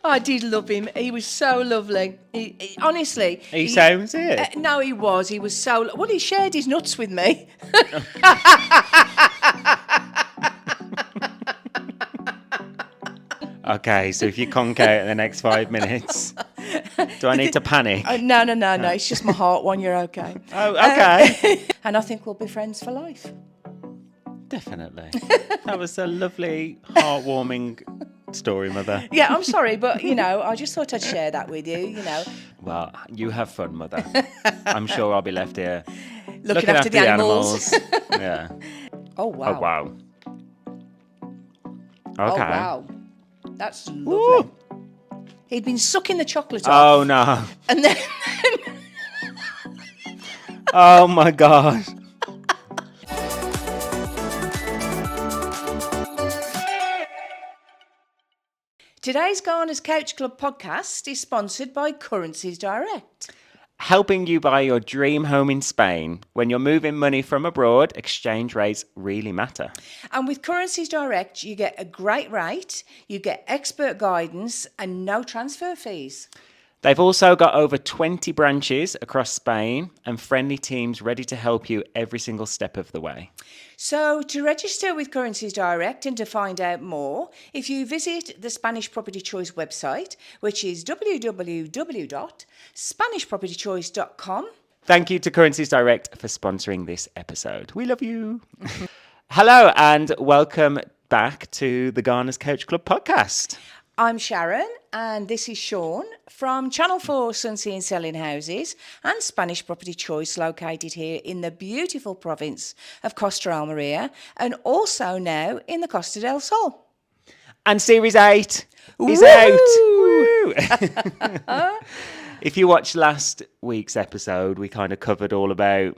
I did love him. He was so lovely. Honestly. He sounds it. No, he was. He was so... Well, he shared his nuts with me. Okay, so if you conk out in the next 5 minutes, do I need to panic? No. It's just my heart one. You're okay. Oh, okay. And I think we'll be friends for life. Definitely. That was a lovely, heartwarming story, Mother. Yeah, I'm sorry, but, I just thought I'd share that with you, Well, you have fun, Mother. I'm sure I'll be left here Looking after the animals. Yeah. Oh, wow. Oh, wow. Oh, Okay. wow. That's lovely. Woo. He'd been sucking the chocolate off. Oh, no. And then... Oh, my God. Today's Garners Couch Club podcast is sponsored by Currencies Direct. Helping you buy your dream home in Spain. When you're moving money from abroad, exchange rates really matter. And with Currencies Direct, you get a great rate, you get expert guidance and no transfer fees. They've also got over 20 branches across Spain and friendly teams ready to help you every single step of the way. So to register with Currencies Direct and to find out more, if you visit the Spanish Property Choice website, which is www.spanishpropertychoice.com. Thank you to Currencies Direct for sponsoring this episode. We love you. Hello and welcome back to the Garners Couch Club podcast. I'm Sharon and this is Shaun from Channel 4 Sunset and Selling Houses and Spanish Property Choice, located here in the beautiful province of Costa Almeria and also now in the Costa del Sol. And Series 8 is Woo-hoo! out. If you watched last week's episode, we kind of covered all about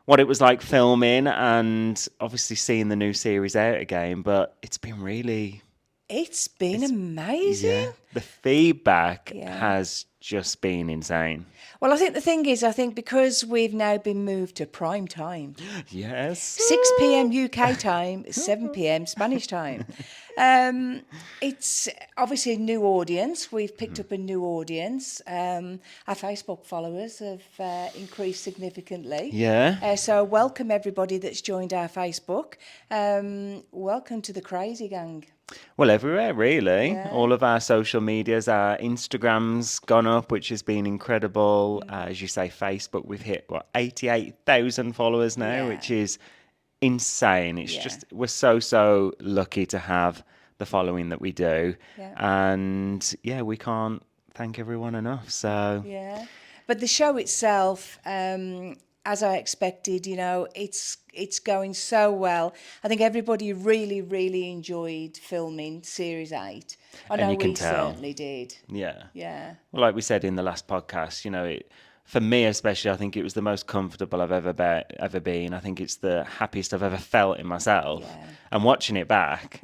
what it was like filming and obviously seeing the new series out again, but it's been really... It's been amazing. Yeah, the feedback has just been insane. Well, I think the thing is, because we've now been moved to prime time. Yes. 6 p.m. UK time, 7 p.m. Spanish time. It's obviously a new audience. We've picked up a new audience. Our Facebook followers have increased significantly. Yeah. So welcome everybody that's joined our Facebook. Welcome to the crazy gang. Well, everywhere, really. Yeah. All of our social medias, our Instagram's gone up, which has been incredible. As you say, Facebook, we've hit, 88,000 followers now, which is insane. It's just, we're so lucky to have the following that we do. Yeah. And, we can't thank everyone enough. So, yeah. But the show itself, as I expected, it's going so well. I think everybody really enjoyed filming Series 8. I know we certainly did. Yeah. Yeah. Well, like we said in the last podcast, for me especially, I think it was the most comfortable I've ever been. I think it's the happiest I've ever felt in myself. Yeah. And watching it back,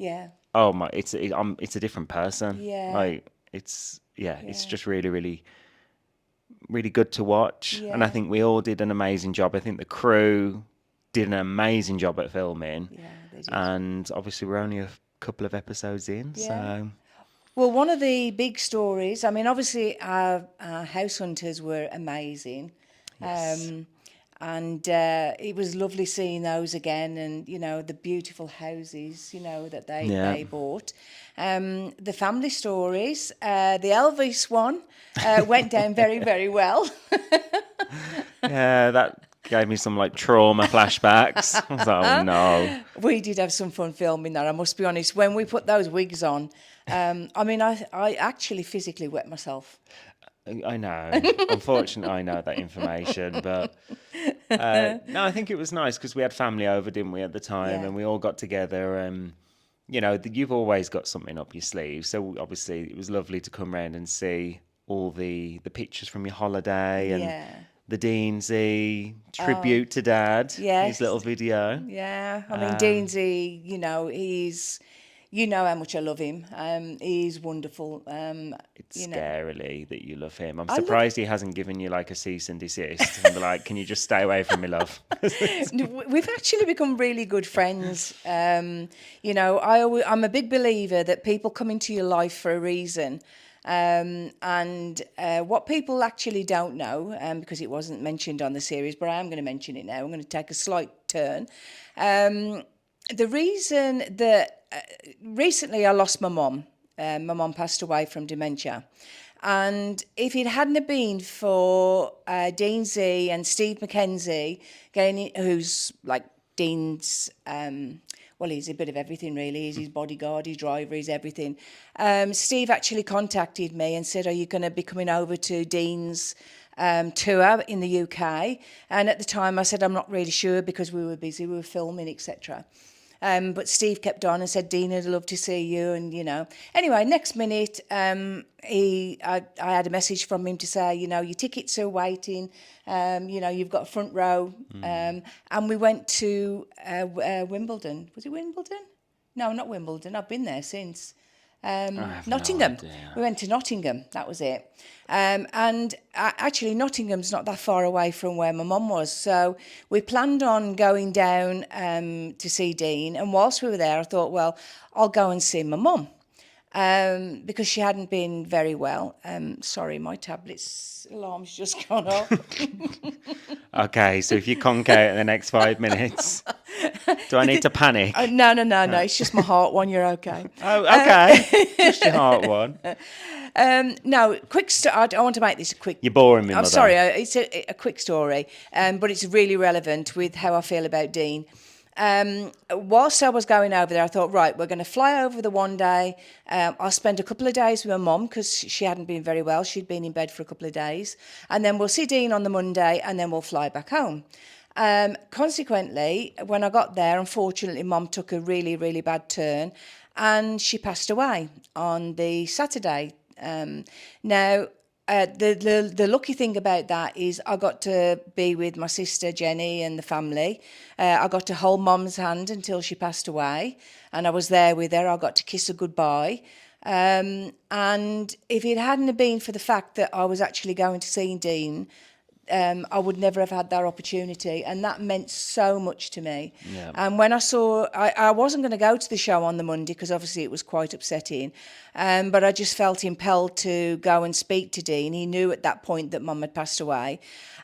oh my, it's a different person. Yeah. Like it's just really good to watch. Yeah. And I think we all did an amazing job. I think the crew did an amazing job at filming. Yeah, they did. And obviously we're only a couple of episodes in, so... Well, one of the big stories, obviously our house hunters were amazing. Yes. And it was lovely seeing those again and, the beautiful houses, that they bought. The family stories, the Elvis one went down very well. Yeah, that gave me some trauma flashbacks. I was like, oh no. We did have some fun filming that, I must be honest. When we put those wigs on, I actually physically wet myself. I know. Unfortunately, I know that information, but no, I think it was nice because we had family over, didn't we, at the time, and we all got together. And you've always got something up your sleeve, so obviously it was lovely to come round and see all the pictures from your holiday and the Deansy tribute to Dad. Yes. His little video. Yeah, Deansy, he's. You know how much I love him. He's wonderful. It's scarily that you love him. I'm surprised he hasn't given you a cease and desist and be like, can you just stay away from me, love? We've actually become really good friends. I'm a big believer that people come into your life for a reason. And what people actually don't know, because it wasn't mentioned on the series, but I am going to mention it now. I'm going to take a slight turn. The reason that recently I lost my mum. My mum passed away from dementia. And if it hadn't have been for Dean Z and Steve McKenzie, who's like Dean's, well, he's a bit of everything really. He's his bodyguard, his driver, he's everything. Steve actually contacted me and said, are you going to be coming over to Dean's tour in the UK? And at the time I said, I'm not really sure because we were busy, we were filming, etc. But Steve kept on and said, Dean, I'd love to see you. And, anyway, next minute, I had a message from him to say, your tickets are waiting. You've got a front row. And we went to Wimbledon. Was it Wimbledon? No, not Wimbledon. I've been there since. Nottingham. No idea. We went to Nottingham. That was it. And actually, Nottingham's not that far away from where my mum was. So we planned on going down to see Dean. And whilst we were there, I thought, well, I'll go and see my mum. Because she hadn't been very well. Sorry, my tablet's alarm's just gone off. Okay, so if you conk out in the next 5 minutes, do I need to panic? No. It's just my heart one. You're okay. Oh, okay. Just your heart one. No, quick story. I want to make this a quick. You're boring me, I'm mother. sorry. It's a quick story, but it's really relevant with how I feel about Dean. Whilst I was going over there, I thought, right, we're going to fly over the one day. I'll spend a couple of days with my mum because she hadn't been very well. She'd been in bed for a couple of days. And then we'll see Dean on the Monday and then we'll fly back home. Consequently, when I got there, unfortunately, Mum took a really, really bad turn and she passed away on the Saturday. Now, the lucky thing about that is I got to be with my sister Jenny and the family. I got to hold Mum's hand until she passed away, and I was there with her. I got to kiss her goodbye. And if it hadn't have been for the fact that I was actually going to see Dean, I would never have had that opportunity, and that meant so much to me. Yeah. And when I wasn't going to go to the show on the Monday because obviously it was quite upsetting, but I just felt impelled to go and speak to Dean. He knew at that point that Mum had passed away,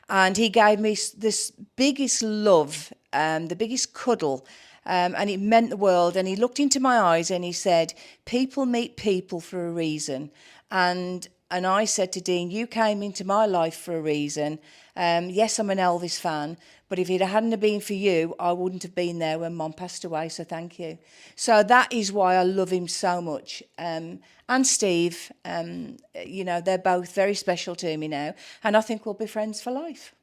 and he gave me this biggest love, the biggest cuddle. And it meant the world. And he looked into my eyes and he said, people meet people for a reason. And I said to Dean, you came into my life for a reason. Yes, I'm an Elvis fan, but if it hadn't have been for you, I wouldn't have been there when Mum passed away, so thank you. So that is why I love him so much. And Steve, they're both very special to me now, and I think we'll be friends for life.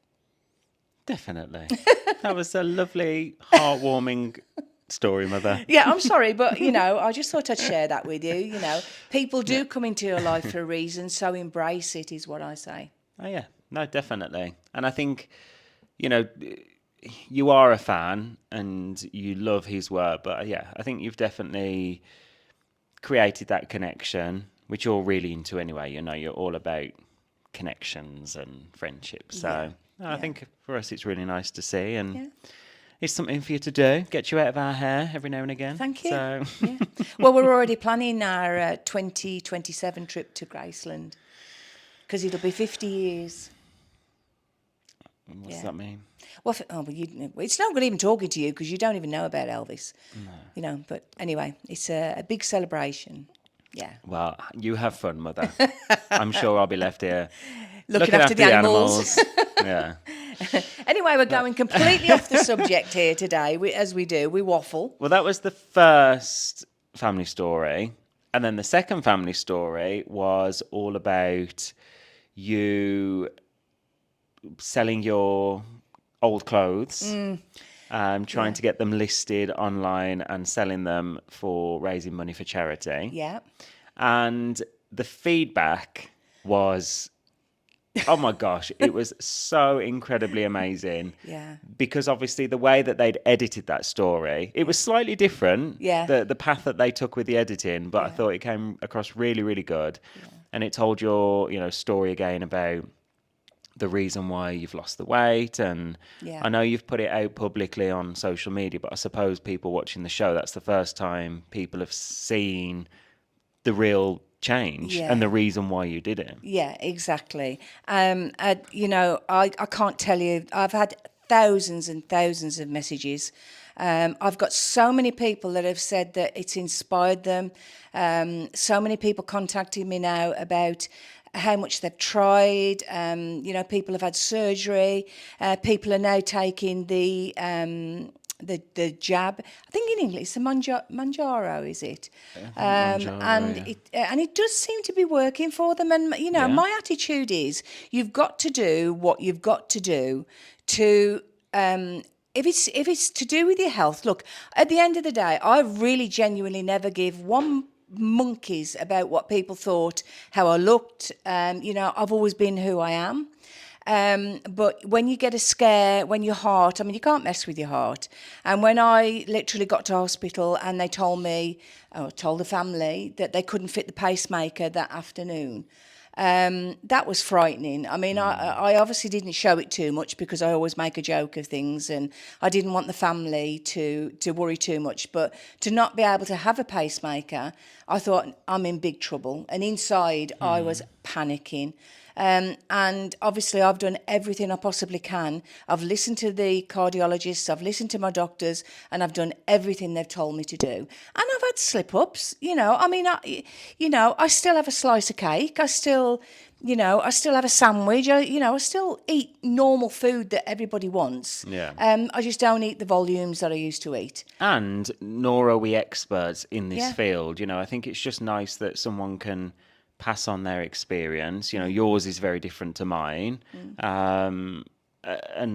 Definitely. That was a lovely, heartwarming story, mother. Yeah, I'm sorry, but, I just thought I'd share that with you. People do come into your life for a reason, so embrace it is what I say. Oh, yeah. No, definitely. And I think, you are a fan and you love his work, but yeah, I think you've definitely created that connection, which you're really into anyway. You're all about connections and friendships. So I think for us, it's really nice to see. And it's something for you to do, get you out of our hair every now and again. Thank you. So. Yeah. Well, we're already planning our 2027 trip to Graceland because it'll be 50 years. What does that mean? Well, it's no good even talking to you because you don't even know about Elvis. No. But anyway, it's a big celebration. Yeah. Well, you have fun, mother. I'm sure I'll be left here looking after the animals. Yeah. Anyway, we're going completely off the subject here today. As we do, we waffle. Well, that was the first family story. And then the second family story was all about you selling your old clothes, trying to get them listed online and selling them for raising money for charity. Yeah. And the feedback was, oh my gosh, it was so incredibly amazing. Yeah. Because obviously the way that they'd edited that story, it was slightly different. Yeah. The path that they took with the editing, but I thought it came across really, really good. Yeah. And it told your, story again about the reason why you've lost the weight. And I know you've put it out publicly on social media, but I suppose people watching the show, that's the first time people have seen the real change Yeah. and the reason why you did it. Yeah, exactly. I can't tell you, I've had thousands and thousands of messages. I've got so many people that have said that it's inspired them. So many people contacting me now about how much they've tried. People have had surgery. People are now taking the jab. I think in English it's the Manjaro, is it? Manjaro, yeah. And it does seem to be working for them. And Yeah. my attitude is, you've got to do what you've got to do to. If it's to do with your health, look, at the end of the day, I really genuinely never give one monkeys about what people thought, how I looked. I've always been who I am. But when you get a scare, when your heart, you can't mess with your heart. And when I literally got to hospital and they told the family that they couldn't fit the pacemaker that afternoon, that was frightening. I obviously didn't show it too much because I always make a joke of things, and I didn't want the family to worry too much. But to not be able to have a pacemaker, I thought, I'm in big trouble. And inside, I was panicking. And obviously I've done everything I possibly can. I've listened to the cardiologists, I've listened to my doctors, and I've done everything they've told me to do. And I've had slip-ups, I still have a slice of cake. I still have a sandwich. I still eat normal food that everybody wants. Yeah. I just don't eat the volumes that I used to eat. And nor are we experts in this Yeah. field. I think it's just nice that someone can pass on their experience. Yours is very different to mine. And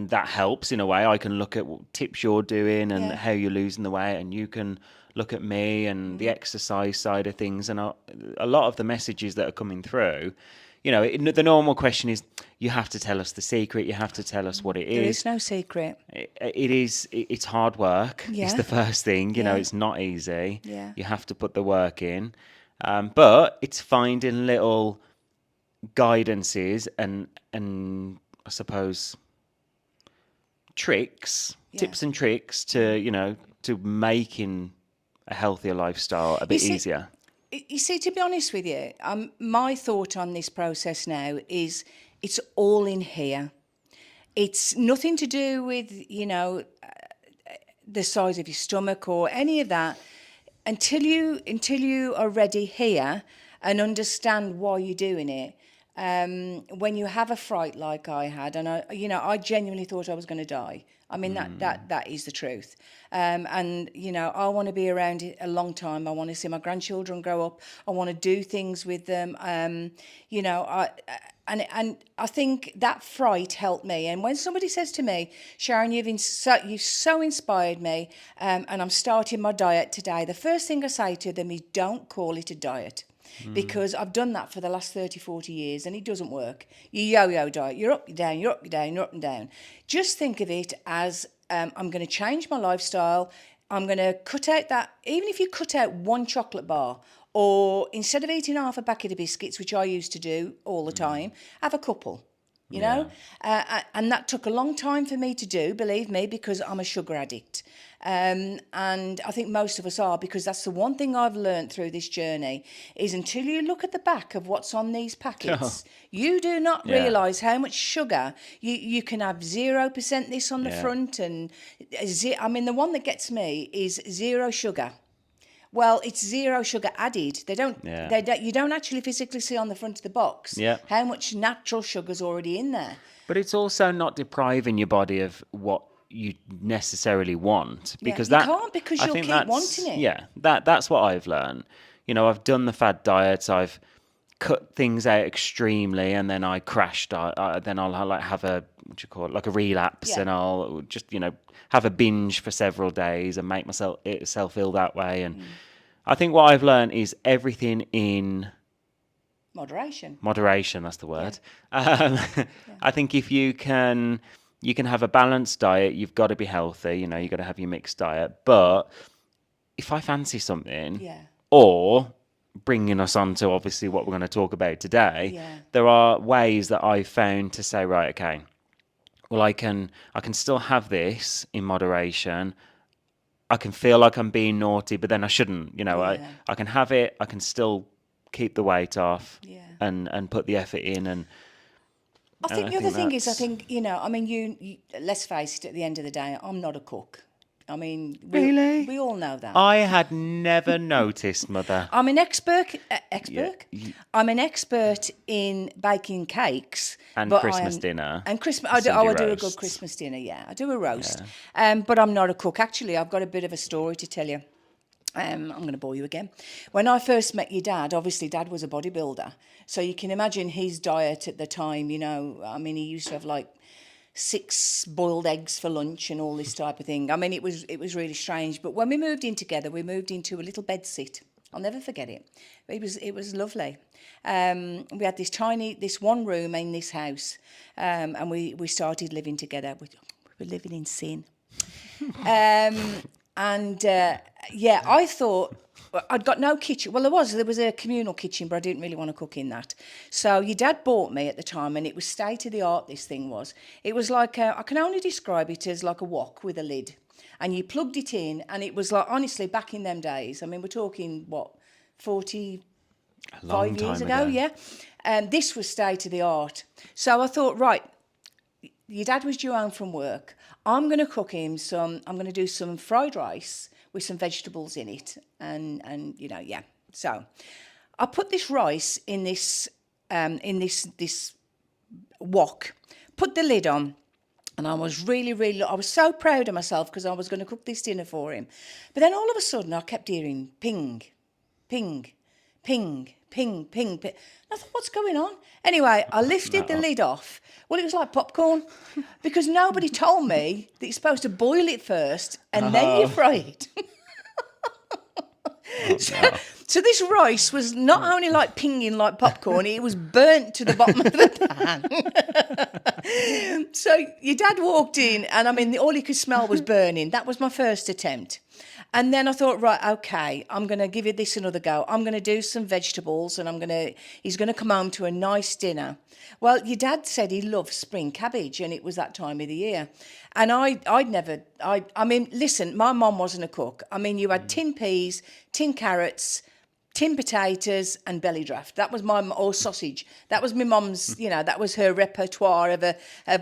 that helps in a way. I can look at what tips you're doing and Yeah. how you're losing the weight, and you can look at me and the exercise side of things. And a lot of the messages that are coming through, the normal question is, you have to tell us the secret. You have to tell us what it is. There is no secret. It's hard work. Yeah. It's the first thing. Yeah. It's not easy. Yeah. You have to put the work in. But it's finding little guidances and I suppose tricks, tips and tricks to making a healthier lifestyle a bit easier. You see, to be honest with you, my thought on this process now is it's all in here. It's nothing to do with, the size of your stomach or any of that. Until you are ready here and understand why you're doing it. When you have a fright like I had, and I genuinely thought I was going to die. That is the truth. And I want to be around it a long time. I want to see my grandchildren grow up. I want to do things with them. And I think that fright helped me. And when somebody says to me, Sharon, you've so inspired me, and I'm starting my diet today, the first thing I say to them is, don't call it a diet. Because I've done that for the last 30, 40 years and it doesn't work. You yo-yo diet, you're up, you're down, you're up, you're down, you're up and down. Just think of it as I'm going to change my lifestyle. I'm going to cut out that, even if you cut out one chocolate bar, or instead of eating half a packet of biscuits, which I used to do all the time, have a couple. And that took a long time for me to do, believe me, because I'm a sugar addict. And I think most of us are, because that's the one thing I've learned through this journey is until you look at the back of what's on these packets, you do not realise how much sugar you can have. 0% this on the front, and the one that gets me is 0 sugar. Well, it's 0 sugar added. They don't. You don't actually physically see on the front of the box how much natural sugar's already in there. But it's also not depriving your body of what you necessarily want, because you can't, because you'll keep wanting it. Yeah, that's what I've learned. I've done the fad diets. I've cut things out extremely, and then I crashed. Then I'll like have a like a relapse, and I'll just have a binge for several days and make myself ill that way. And I think what I've learned is everything in moderation. Moderation, that's the word. I think if you can have a balanced diet. You've got to be healthy. You've got to have your mixed diet. But if I fancy something, or bringing us on to obviously what we're going to talk about today, there are ways that I've found to say, right, okay, well, I can still have this in moderation. I can feel like I'm being naughty, but then I shouldn't. I can have it. I can still keep the weight off, Yeah. and put the effort in. And I think the other thing is, I that's- think, I mean, you let's face it, at the end of the day, I'm not a cook. I mean, Really? we all know that. I had never noticed, Mother. I'm an expert. Yeah, I'm an expert in baking cakes, and but Christmas I am, dinner. and Christmas. the I Sunday do a good roasts. Christmas dinner. Yeah, I do a roast. But I'm not a cook. Actually, I've got a bit of a story to tell you. I'm going to bore you again. When I first met your dad, obviously Dad was a bodybuilder, so you can imagine his diet at the time. I mean, he used to have like 6 boiled eggs for lunch and all this type of thing. I mean, it was really strange. But when we moved in together, we moved into a little bed sit. I'll never forget it. It was lovely. We had this one room in this house, and we started living together. We were living in sin. I thought I'd got no kitchen. Well, there was a communal kitchen, but I didn't really want to cook in that. So your dad bought me at the time, and it was state of the art. This thing was. It was like I can only describe it as like a wok with a lid, and you plugged it in, and it was like, honestly, back in them days. I mean, we're talking what, 45 years ago, yeah. This was state of the art. So I thought, right, your dad was due home from work. I'm going to cook him I'm going to do some fried rice with some vegetables in it. And yeah. So I put this rice in this wok, put the lid on. And I was I was so proud of myself because I was going to cook this dinner for him. But then all of a sudden I kept hearing ping, ping, ping, ping, ping, ping. I thought, what's going on? Anyway, I lifted the lid off. Well, it was like popcorn because nobody told me that you're supposed to boil it first and then you fry it. So this rice was not only like pinging like popcorn, it was burnt to the bottom of the pan. So your dad walked in, and I mean, all he could smell was burning. That was my first attempt. And then I thought, right, okay, I'm going to give it this another go. I'm going to do some vegetables, and he's going to come home to a nice dinner. Well, your dad said he loves spring cabbage, and it was that time of the year. And I mean, listen, my mum wasn't a cook. I mean, you had tin peas, tin carrots, tin potatoes and belly draft. That was or sausage. That was my mum's, that was her repertoire of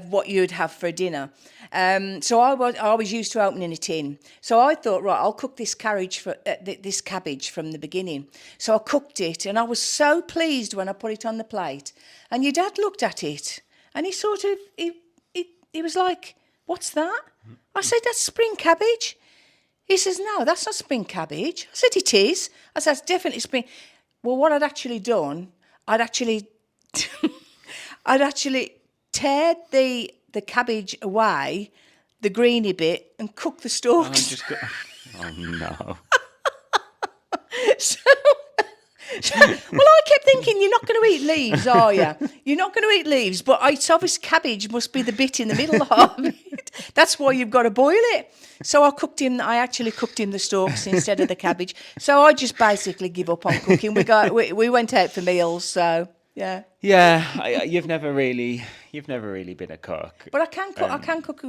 what you'd have for dinner. So I was used to opening a tin. So I thought, right, I'll cook this cabbage from the beginning. So I cooked it, and I was so pleased when I put it on the plate. And your dad looked at it, and he sort of, he was like, what's that? I said, that's spring cabbage. He says, no, that's not spring cabbage. I said, it is. I said, it's definitely spring. Well, what I'd actually done, I'd actually teared the cabbage away, the greeny bit, and cooked the stalks. Oh no. Well, I kept thinking, you're not going to eat leaves, are you? You're not going to eat leaves, but it's obvious cabbage must be the bit in the middle of it. That's why you've got to boil it. So I actually cooked him the stalks instead of the cabbage. So I just basically give up on cooking. We went out for meals, so yeah. Yeah, you've never really been a cook. But I can cook. I can cook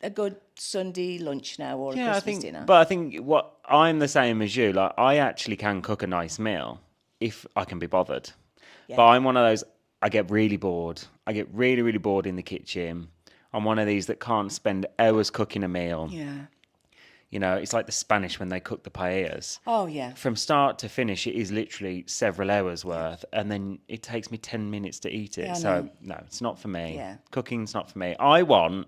a good Sunday lunch now or a Christmas dinner. But I think I'm the same as you. Like, I actually can cook a nice meal if I can be bothered. Yeah. But I'm one of those. I get really bored. I get really, really bored in the kitchen. I'm one of these that can't spend hours cooking a meal. Yeah. It's like the Spanish when they cook the paellas. Oh, yeah. From start to finish, it is literally several hours worth, and then it takes me 10 minutes to eat it. Yeah, no, it's not for me. Yeah. Cooking's not for me. I want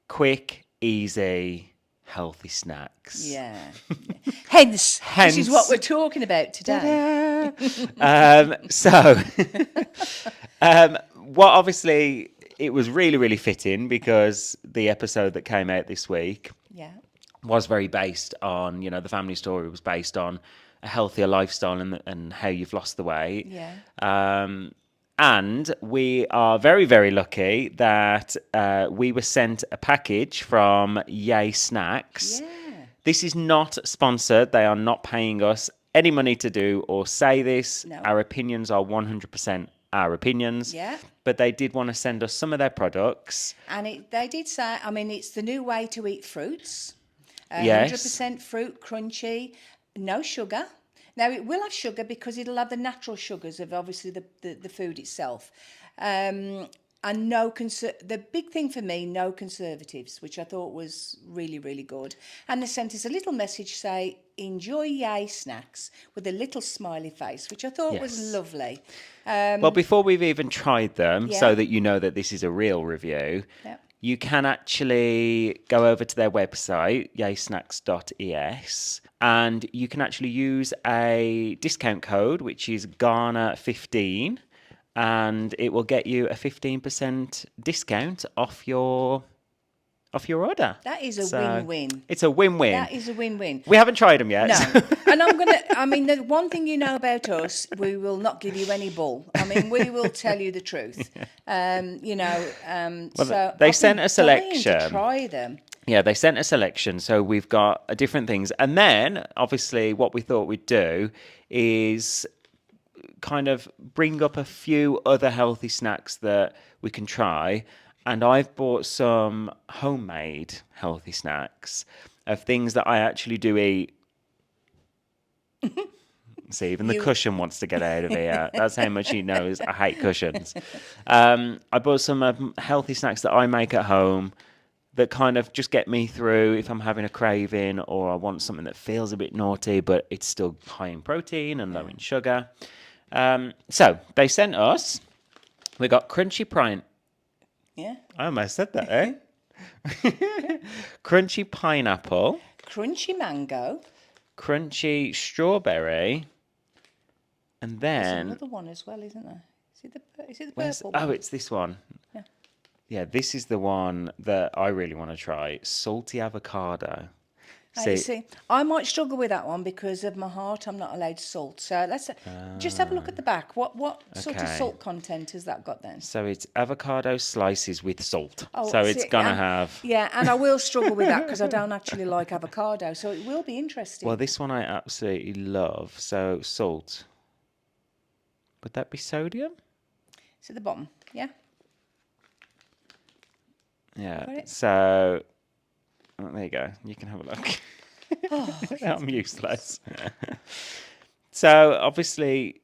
quick, easy, healthy snacks. Yeah. Hence, this is what we're talking about today. What obviously, it was really, really fitting because the episode that came out this week was very based on, the family story was based on a healthier lifestyle and how you've lost the weight. Yeah. And we are very, very lucky that we were sent a package from Yay Snacks. Yeah. This is not sponsored. They are not paying us any money to do or say this. No. Our opinions are 100% our opinions. Yeah. But they did want to send us some of their products. And they did say, I mean, it's the new way to eat fruits. Yes. 100% fruit, crunchy, no sugar. Now, it will have sugar because it'll have the natural sugars of obviously the food itself. And the big thing for me, no conservatives, which I thought was really, really good. And they sent us a little message say, enjoy yay snacks with a little smiley face, which I thought was Yes. lovely. Well, before we've even tried them, Yeah. so that you know that this is a real review, Yeah. you can actually go over to their website, yaysnacks.es, and you can actually use a discount code, which is Garner15, and it will get you a 15% discount off your order. That is a So win-win. it's a win-win. That is a win-win. We haven't tried them yet. No. And the one thing you know about us, we will not give you any bull. I mean, we will tell you the truth. So they I've sent been a selection. dying to try them. Yeah, they sent a selection, so we've got different things. And then, obviously, what we thought we'd do is kind of bring up a few other healthy snacks that we can try. And I've bought some homemade healthy snacks of things that I actually do eat. See, even the cushion wants to get out of here. That's how much he knows I hate cushions. I bought some healthy snacks that I make at home that kind of just get me through if I'm having a craving or I want something that feels a bit naughty, but it's still high in protein and low in sugar. So they sent us, we got crunchy pine. Yeah. I almost said that, eh? Crunchy pineapple. Crunchy mango. Crunchy strawberry. And There's then... another one as well, isn't there? Is it the purple one? Oh, it's this one. Yeah. Yeah, this is the one that I really want to try. Salty avocado. See, I might struggle with that one because of my heart. I'm not allowed salt. So let's just have a look at the back. What sort of Okay. salt content has that got then? So it's avocado slices with salt. Oh, so it's going to have... Yeah, and I will struggle with that because I don't actually like avocado. So it will be interesting. Well, this one I absolutely love. So salt. Would that be sodium? It's at the bottom, yeah? Yeah. So... Oh, there you go. You can have a look. Oh, I'm useless. So obviously,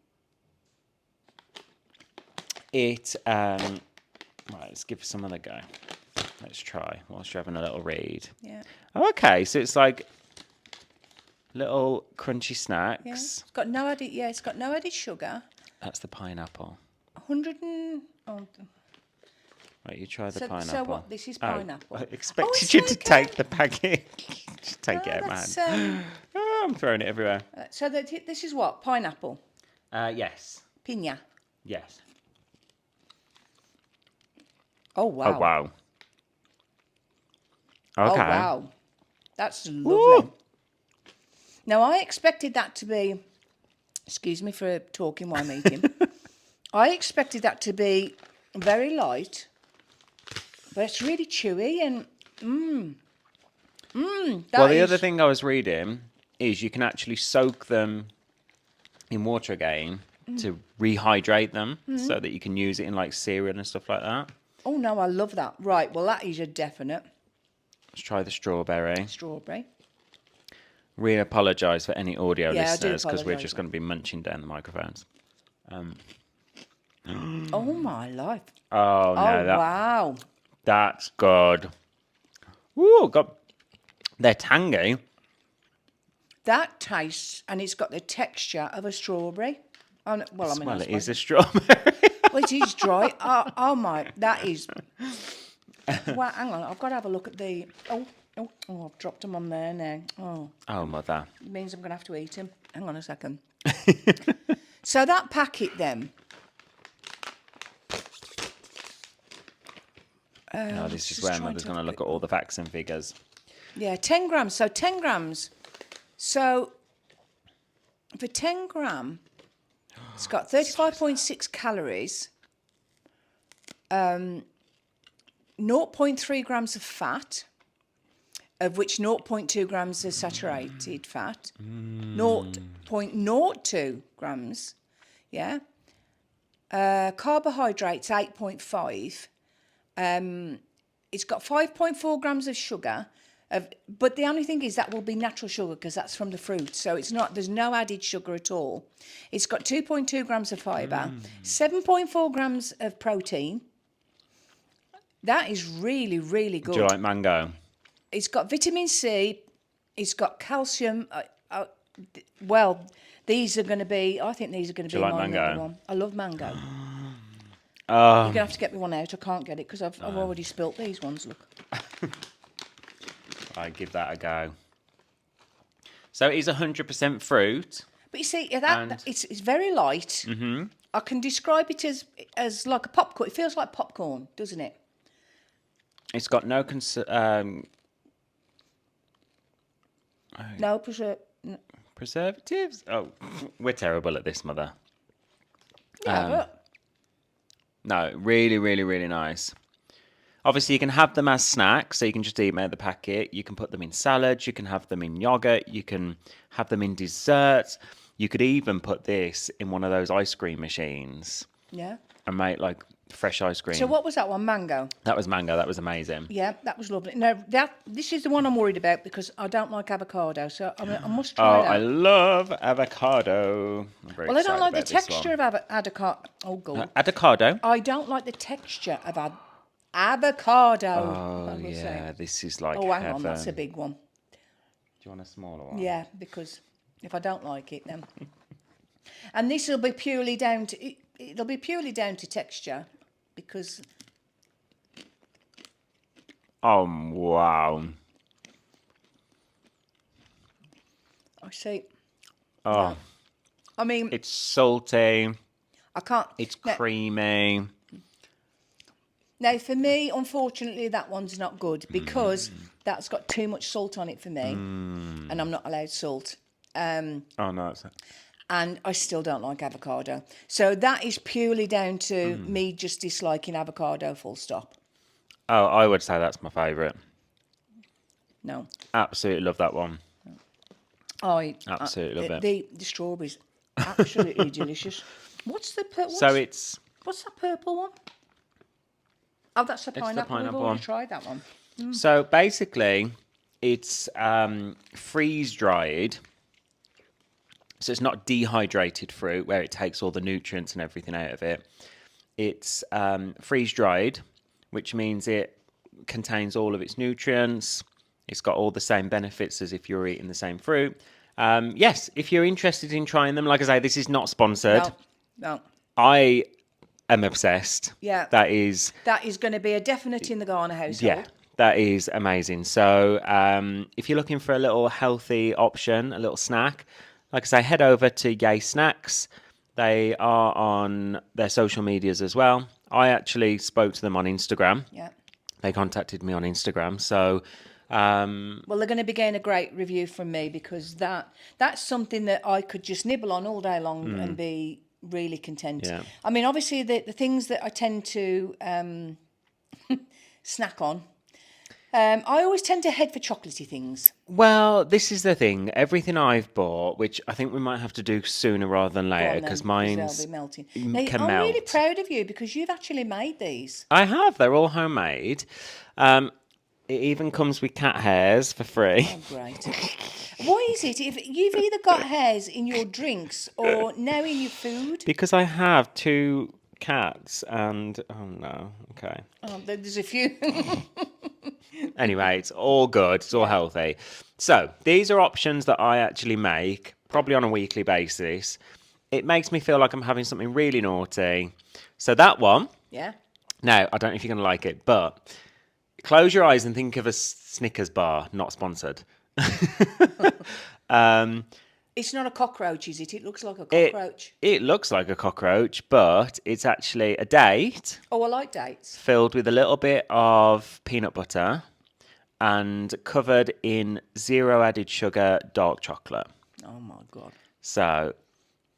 it. Right, let's give some other go. Let's try whilst you're having a little read. yeah. Okay, so it's like little crunchy snacks. Yeah. It's got no added sugar. That's the pineapple. 100 and... Oh, Right, you try the pineapple. so what? This is pineapple. I expected it's you to like take the packet. Just take it out, that's, man. Oh, I'm throwing it everywhere. So this is what? Pineapple. Yes. Piña. Yes. Oh, wow. Oh, wow. Okay. Oh, wow. That's lovely. Woo. Now, I expected that to be... Excuse me for talking while I'm eating. I expected that to be very light, but it's really chewy and Well, the other thing I was reading is you can actually soak them in water again to rehydrate them so that you can use it in like cereal and stuff like that. Oh no, I love that. Right, well that is a definite. Let's try the strawberry. Strawberry. Really apologise for any audio Yeah, I do listeners because we're apologise. just going to be munching down the microphones. Oh my life. Oh no, Wow. that's good. Ooh, they're tangy. That tastes, and it's got the texture of a strawberry. Oh, Well, it is a strawberry. Well, it is dry. Oh my, that is... Well, hang on, I've got to have a look at the... Oh, I've dropped them on there now. Oh, Oh, mother. it means I'm going to have to eat them. Hang on a second. So that packet then... No, this is where Mother's going to look at all the facts and figures. Yeah, 10 grams. So 10 grams. So for 10 gram, it's got 35.6 calories, 0.3 grams of fat, of which 0.2 grams is saturated fat, 0.02 grams, yeah. Carbohydrates, 8.5. It's got 5.4 grams of sugar, But the only thing is that will be natural sugar because that's from the fruit. So it's not. There's no added sugar at all. It's got 2.2 grams of fibre, 7.4 grams of protein. That is really, really good. Do you like mango? It's got vitamin C. It's got calcium. Well, these are going to be. I think these are going to be like my mango? number one. I love mango. Oh, You're going to have to get me one out. I can't get it because I've already spilt these ones. Look. I give that a go. So it is 100% fruit. But you see, And- it's very light. Mm-hmm. I can describe it as like a popcorn. It feels like popcorn, doesn't it? It's got no No, preservatives. Oh, we're terrible at this, Mother. yeah, but No, really, really, really nice. Obviously, you can have them as snacks, so you can just eat them out of the packet. You can put them in salads. You can have them in yogurt. You can have them in desserts. You could even put this in one of those ice cream machines yeah. and make like fresh ice cream. So what was that one? Mango. That was mango. That was amazing. Yeah, that was lovely. No, this is the one I'm worried about because I don't like avocado, so I must Oh, try that. I love avocado. I'm very Well, I don't excited like the about this texture one. of avocado. Oh, God. Avocado. I don't like the texture of avocado. Oh, I will say. yeah. This is like Oh, hang heaven. on, that's a big one. Do you want a smaller one? Yeah, because if I don't like it, then. And this will be purely down to it'll be purely down to texture, because Oh, wow. I see. Oh, I mean, it's salty. I can't. It's creamy. Now, for me, unfortunately, that one's not good because that's got too much salt on it for me, and I'm not allowed salt. Oh, no. It's... And I still don't like avocado. So that is purely down to me just disliking avocado, full stop. Oh, I would say that's my favourite. No. Absolutely love that one. Absolutely love it. The strawberries, absolutely delicious. What's the what's that purple one? Oh, that's the pineapple. We've pineapple already one. tried that one. So basically, it's freeze dried. So it's not dehydrated fruit where it takes all the nutrients and everything out of it. It's freeze dried, which means it contains all of its nutrients. It's got all the same benefits as if you're eating the same fruit. Yes, if you're interested in trying them, like I say, this is not sponsored. No. I am obsessed. Yeah. That is going to be a definite in the Garner household. Yeah, that is amazing. So if you're looking for a little healthy option, a little snack, like I say, head over to Yay Snacks. They are on their social medias as well. I actually spoke to them on Instagram. Yeah. They contacted me on Instagram. So well, they're going to be getting a great review from me because that's something that I could just nibble on all day long and be really content. Yeah. I mean, obviously, the things that I tend to snack on, I always tend to head for chocolatey things. well, this is the thing. Everything I've bought, which I think we might have to do sooner rather than later, because mine's they'll be melting. can I'm really melt. proud of you because you've actually made these. I have. They're all homemade. It even comes with cat hairs for free. Oh, great. Why is it if you've either got hairs in your drinks or now in your food? Because I have 2 cats and... Oh, no. Okay. There's a few. Anyway, it's all good. It's all healthy. So, these are options that I actually make, probably on a weekly basis. It makes me feel like I'm having something really naughty. So that one... Yeah. Now, I don't know if you're going to like it, but... Close your eyes and think of a Snickers bar, not sponsored. It's not a cockroach, is it? It looks like a cockroach. It looks like a cockroach, but it's actually a date Oh, I like dates. filled with a little bit of peanut butter and covered in 0 added sugar dark chocolate. Oh my God. So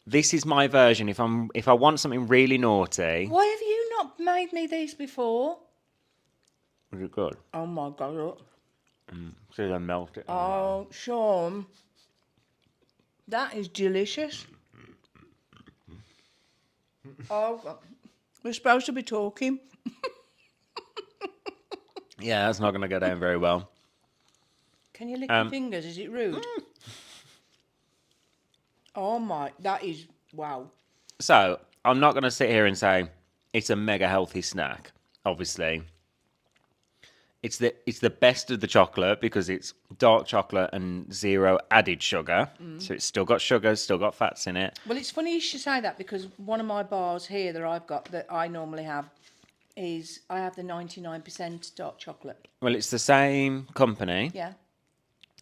this is my version. If I want something really naughty. Why have you not made me these before? Is it good? Oh my God, look. So they melt it. Oh, Shaun. That is delicious. Oh, God. We're supposed to be talking. Yeah, that's not going to go down very well. Can you lick your fingers? Is it rude? Oh my, that is, wow. So I'm not going to sit here and say it's a mega healthy snack. Obviously, it's the best of the chocolate because it's dark chocolate and zero added sugar. So it's still got sugar, still got fats in it. Well, it's funny you should say that because one of my bars here that I've got that I normally have is I have the 99% dark chocolate. Well, it's the same company. Yeah,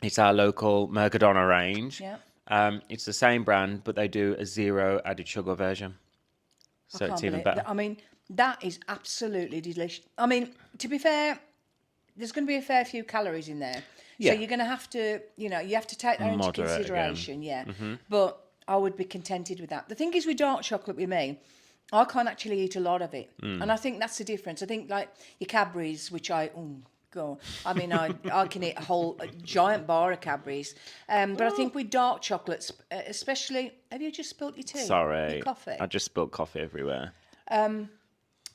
It's our local Mercadona range. yeah. It's the same brand, but they do a zero added sugar version. So I it's can't even believe better. that. I mean, that is absolutely delicious. I mean, to be fair, there's going to be a fair few calories in there. Yeah. So you're going to have to, you have to take that into Moderate again. consideration. Yeah. But I would be contented with that. The thing is with dark chocolate with me, I can't actually eat a lot of it. And I think that's the difference. I think like your Cadbury's, which I mean, I can eat a giant bar of Cadbury's. But I think with dark chocolates, especially, have you just spilt your tea? Sorry. Your coffee? I just spilled coffee everywhere.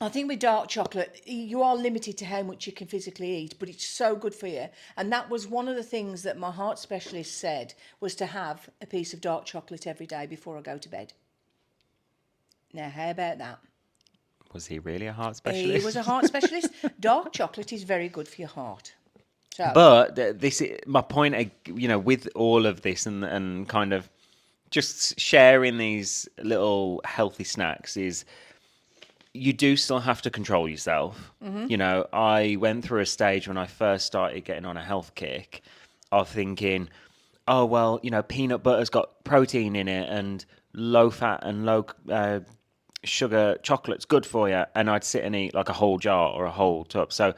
I think with dark chocolate, you are limited to how much you can physically eat, but it's so good for you. And that was one of the things that my heart specialist said was to have a piece of dark chocolate every day before I go to bed. Now, how about that? Was he really a heart specialist? He was a heart specialist. Dark chocolate is very good for your heart. So, But this is my point, with all of this and kind of just sharing these little healthy snacks is you do still have to control yourself. I went through a stage when I first started getting on a health kick of thinking, oh, well, peanut butter's got protein in it and low fat and low sugar chocolate's good for you. And I'd sit and eat like a whole jar or a whole tub. So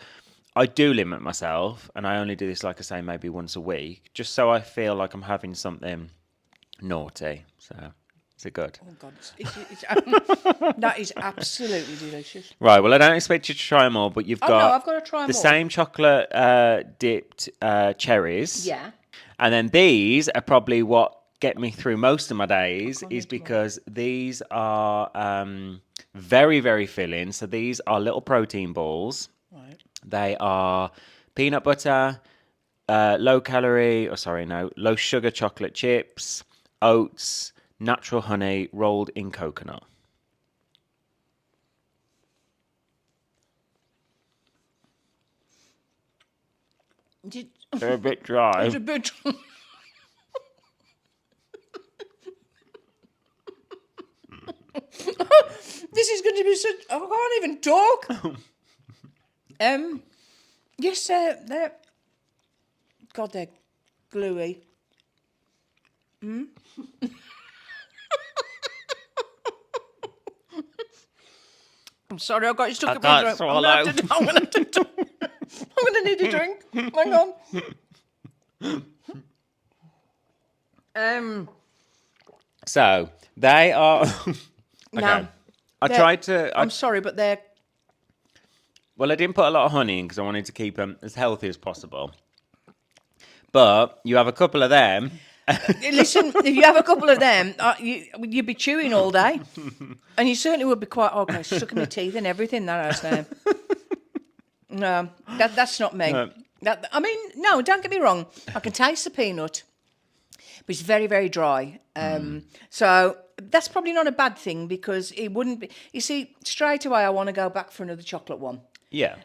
I do limit myself, and I only do this, like I say, maybe once a week, just so I feel like I'm having something naughty. So, is it good? oh God, that is absolutely delicious. Right, well, I don't expect you to try them all, but you've Oh got no, I've got to try the more. same chocolate dipped cherries. Yeah. And then these are probably what get me through most of my days is because these are very, very filling. So these are little protein balls. Right. They are peanut butter, low sugar chocolate chips, oats, natural honey rolled in coconut. They're a bit dry. It's a bit. This is going to be such. I can't even talk. Yes, they're. God, they're gluey. I'm sorry, I got you stuck in my throat. Swallow. I'm going to need a drink. Hang on. So they are. Okay. Now, I tried to. I'm sorry, but they're. Well, I didn't put a lot of honey in because I wanted to keep them as healthy as possible. But you have a couple of them. Listen, if you have a couple of them, you'd be chewing all day, and you certainly would be quite sucking my teeth and everything. That house there. No, that's not me. No. No, don't get me wrong. I can taste the peanut, but it's very, very dry. So that's probably not a bad thing because it wouldn't be. You see, straight away I want to go back for another chocolate one. Yeah.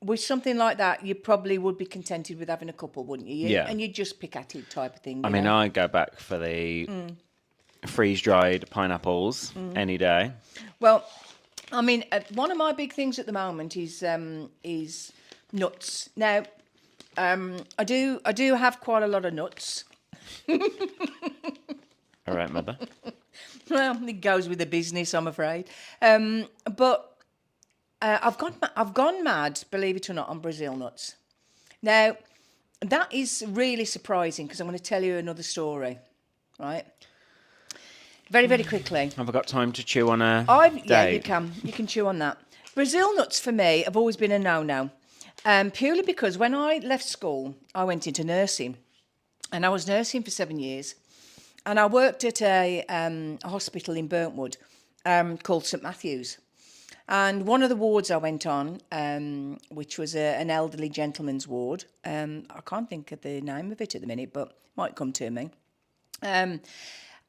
With something like that, you probably would be contented with having a couple, wouldn't you? Yeah. And you'd just pick at it type of thing. I mean, I go back for the freeze-dried pineapples any day. Well, I mean, one of my big things at the moment is nuts. Now, I do have quite a lot of nuts. All right, mother. Well, it goes with the business, I'm afraid. But I've gone mad, believe it or not, on Brazil nuts. Now, that is really surprising because I'm going to tell you another story, right? Very, very quickly. Have I got time to chew on a Yeah, date? you can. You can chew on that. Brazil nuts for me have always been a no-no. Purely because when I left school, I went into nursing. And I was nursing for 7 years. And I worked at a hospital in Burntwood called St Matthew's. And one of the wards I went on, which was an elderly gentleman's ward, I can't think of the name of it at the minute, but it might come to me.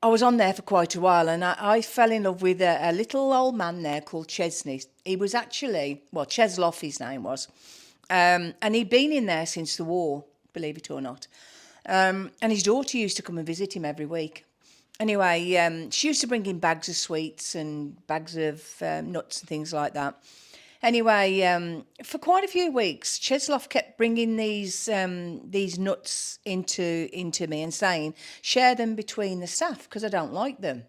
I was on there for quite a while, and I fell in love with a little old man there called Chesney. He was actually, well, Chesloff his name was, and he'd been in there since the war, believe it or not. And his daughter used to come and visit him every week. Anyway, she used to bring in bags of sweets and bags of nuts and things like that. Anyway, for quite a few weeks, Chesloff kept bringing these nuts into me and saying, share them between the staff because I don't like them.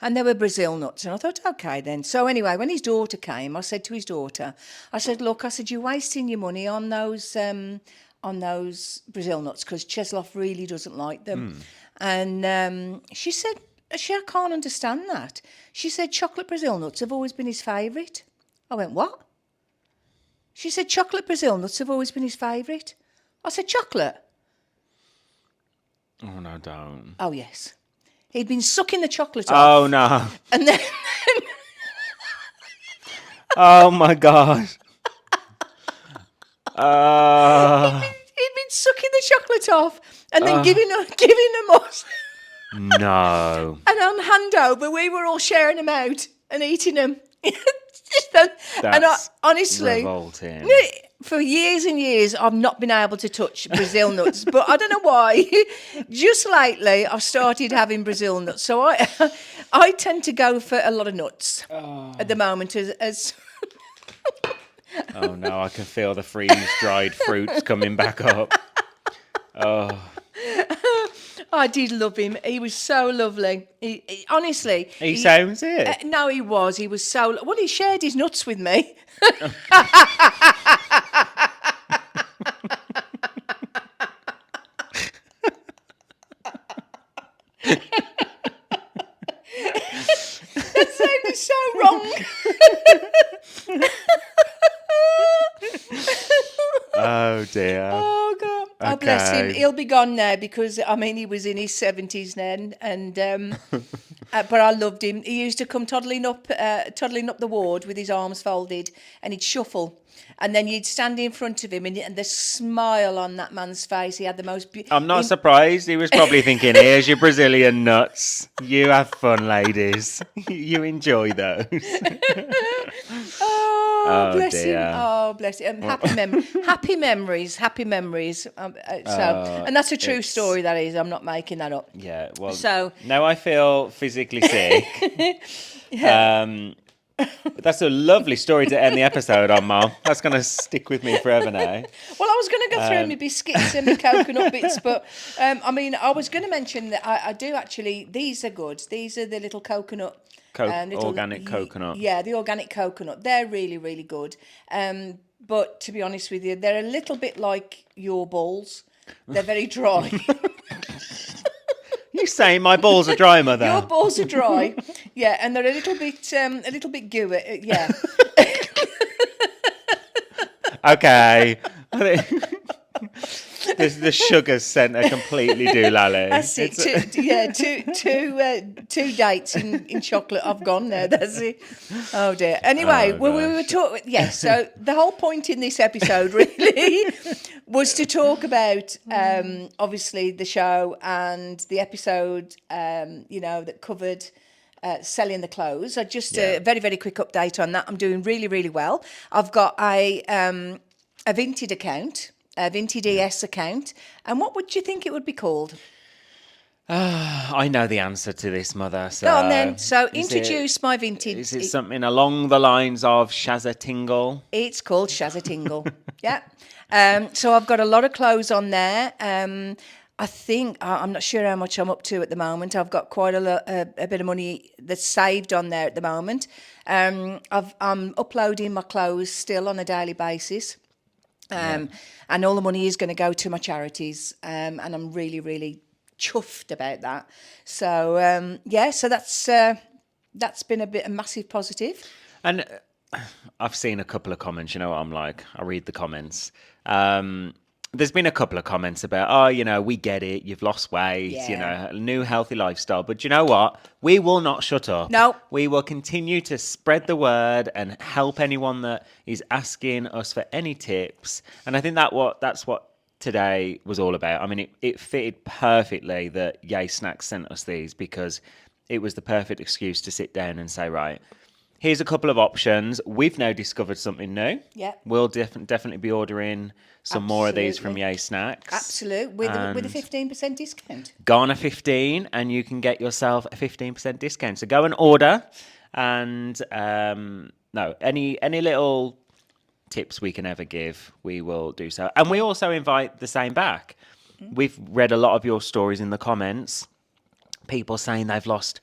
And they were Brazil nuts. And I thought, okay then. So anyway, when his daughter came, I said to his daughter, I said, look, I said, you're wasting your money on those Brazil nuts because Chesloff really doesn't like them. And she said, I can't understand that. She said, chocolate Brazil nuts have always been his favourite. I went, what? She said, chocolate Brazil nuts have always been his favourite. I said, chocolate? Oh, no, don't. Oh, yes. He'd been sucking the chocolate Oh, off. no. And then... Oh, my God. He'd been sucking the chocolate off and then giving them us. No. And on handover, we were all sharing them out and eating them. That's honestly, revolting. for years and years, I've not been able to touch Brazil nuts, but I don't know why. Just lately, I've started having Brazil nuts, so I tend to go for a lot of nuts at the moment. As Oh no, I can feel the freeze-dried fruits coming back up. Oh. I did love him. He was so lovely. Honestly. He sounds it. No, he was. He was so... Well, he shared his nuts with me. That sounded so wrong. Oh dear. Oh God! Oh bless him. He'll be gone now because I mean he was in his 70s then, and but I loved him. He used to come toddling up the ward with his arms folded, and he'd shuffle, and then you'd stand in front of him, and the smile on that man's face. He had the most. I'm not surprised. He was probably thinking, "Here's your Brazilian nuts. You have fun, ladies. You enjoy those." Oh, bless dear. him. Oh, bless him. Happy memories. Happy memories. And that's a true story, that is. I'm not making that up. Yeah, well, So now I feel physically sick. That's a lovely story to end the episode on, Mom. That's going to stick with me forever now. Well, I was going to go through my biscuits and my coconut bits, but I mean, I was going to mention that I do actually, these are good. These are the little coconut. Organic coconut. Yeah, the organic coconut. They're really, really good. But to be honest with you, they're a little bit like your balls. They're very dry. You say my balls are dry, Mother? Your balls are dry. Yeah, and they're a little bit gooey. Yeah. Okay. The sugar's sent a completely doolally. That's it. Two dates in chocolate. I've gone there. That's it. Oh dear. Anyway, we were talking. Yes. So the whole point in this episode really was to talk about obviously the show and the episode. That covered. Selling the clothes. A very, very quick update on that. I'm doing really, really well. I've got a Vinted account. A Vinted ES account. And what would you think it would be called? I know the answer to this, Mother. So go on then. So introduce my Vinted. Is it something along the lines of Shazza Tingle? It's called Shazza Tingle. Yeah. So I've got a lot of clothes on there. I think, I'm not sure how much I'm up to at the moment. I've got quite a bit of money that's saved on there at the moment. I'm uploading my clothes still on a daily basis. And all the money is going to go to my charities, and I'm really, really chuffed about that. So so that's been a massive positive. And I've seen a couple of comments. You know what I'm like? I read the comments. there's been a couple of comments about, oh, we get it. You've lost weight, Yeah. a new healthy lifestyle. But you know what? We will not shut up. No. We will continue to spread the word and help anyone that is asking us for any tips. And I think that's what today was all about. I mean, it fitted perfectly that Yay Snacks sent us these, because it was the perfect excuse to sit down and say, right, here's a couple of options. We've now discovered something new. Yeah. We'll definitely be ordering some more of these from Yay Snacks. Absolute. With a 15% discount. Garner 15, and you can get yourself a 15% discount. So go and order. And any little tips we can ever give, we will do so. And we also invite the same back. We've read a lot of your stories in the comments. People saying they've lost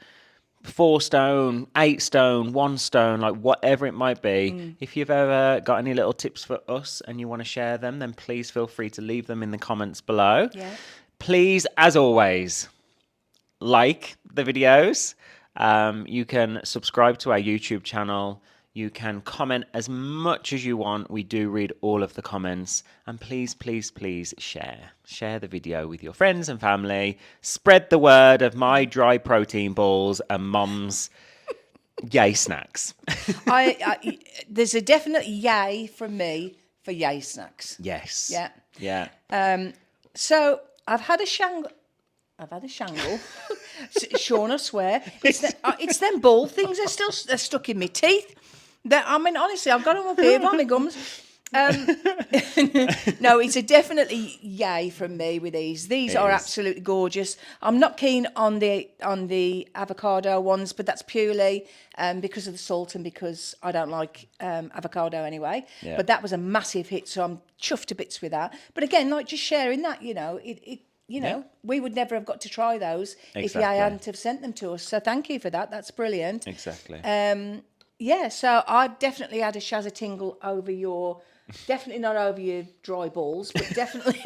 4 stone, 8 stone, 1 stone, like whatever it might be. If you've ever got any little tips for us and you want to share them, then please feel free to leave them in the comments below. Yeah. Please, as always, like the videos. You can subscribe to our YouTube channel. You can comment as much as you want. We do read all of the comments. And please, please, please share. Share the video with your friends and family. Spread the word of my dry protein balls and Mum's Yay Snacks. There's a definite yay from me for Yay Snacks. Yes. Yeah. Yeah. So I've had a shangle. Shaun, I swear. It's them ball things. They're stuck in my teeth. Honestly, I've got them up here by my gums. No, it's a definitely yay from me with these. These are absolutely gorgeous. I'm not keen on the avocado ones, but that's purely because of the salt and because I don't like avocado anyway. Yeah. But that was a massive hit, so I'm chuffed to bits with that. But again, like just sharing that, we would never have got to try those if you hadn't have sent them to us. So thank you for that. That's brilliant. Exactly. Yeah, so I've definitely had a shazza tingle over definitely not over your dry balls, but definitely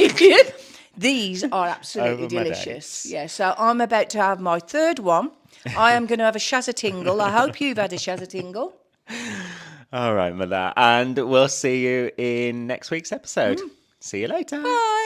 these are absolutely delicious. Yeah, so I'm about to have my third one. I am going to have a shazza tingle. I hope you've had a shazza tingle. All right, Mother. And we'll see you in next week's episode. See you later. Bye.